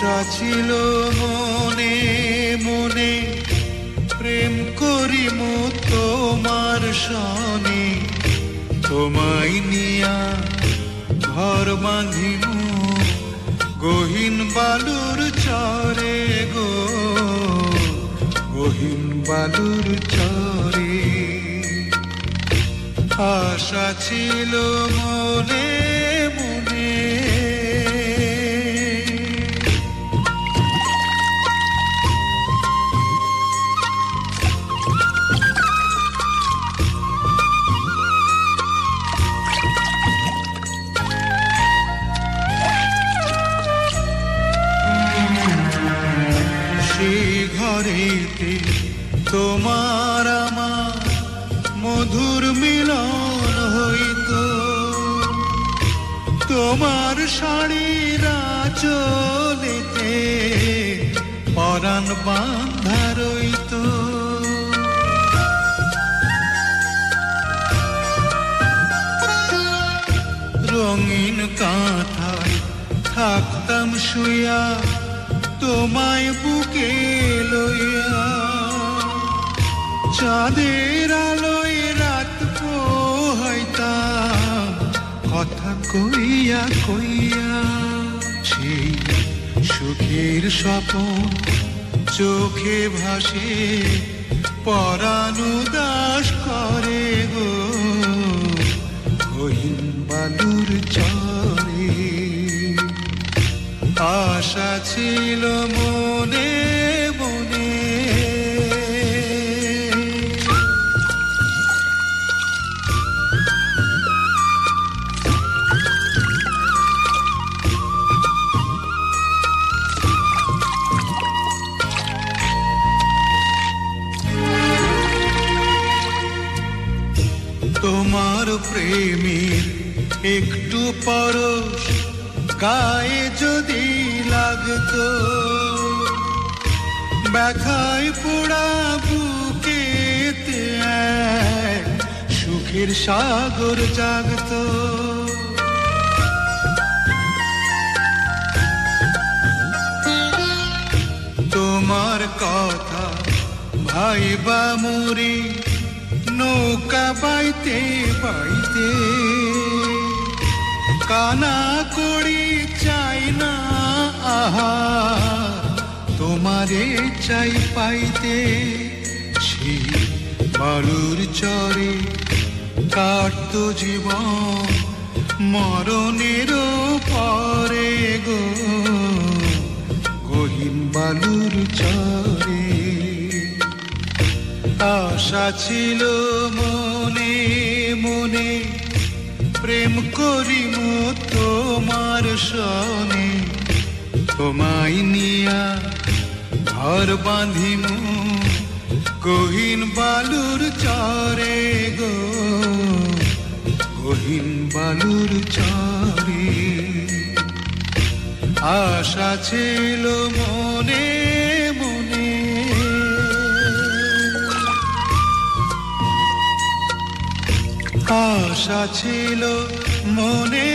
আশা ছিল মনে মনে প্রেম করিম তোমার সনে তোমায় নিয়া ঘর বাঁধিমু গহীন বালুর চরে গো গহীন বালুর চরে আশা ছিল মনে মনে সেই ঘরেতে তোমার আমার মধুর মিলন হইতো তোমার শাড়ির আঁচলেতে পরাণ বাঁধা রইতো রঙিন কাঁথায় থাকতাম শুয়া তোমায় বুকে লইয়া চাঁদের আলোয় রাত পোহাইতাম কথা কইয়া কইয়া সেই সুখের স্বপন চোখে ভাসে পরাণ উদাস করে গো গহীন বালুর চরে আশা ছিল মনে মনে তোমার প্রেমের একটু পরশ গায়ে যদি লাগতো ব্যথায় পোড়া বুকেতে এক সুখের সাগর জাগতো তোমার কথা ভাইবা মুড়ি নৌকা বাইতে বাইতে কানা করি চাই না আহার তোমারে চাই পাইতে সেই বালুর চরে কাটতো জীবন মরণের পরে গো গহীন বালুর চরে আশা ছিল মনে মনে প্রেম করিম তোমার সনে তোমায় নিয়া ঘর বাঁধিমু গহীন বালুর চরে গো গহীন বালুর চরে আশা ছিল মনে মনে আশা ছিল মনে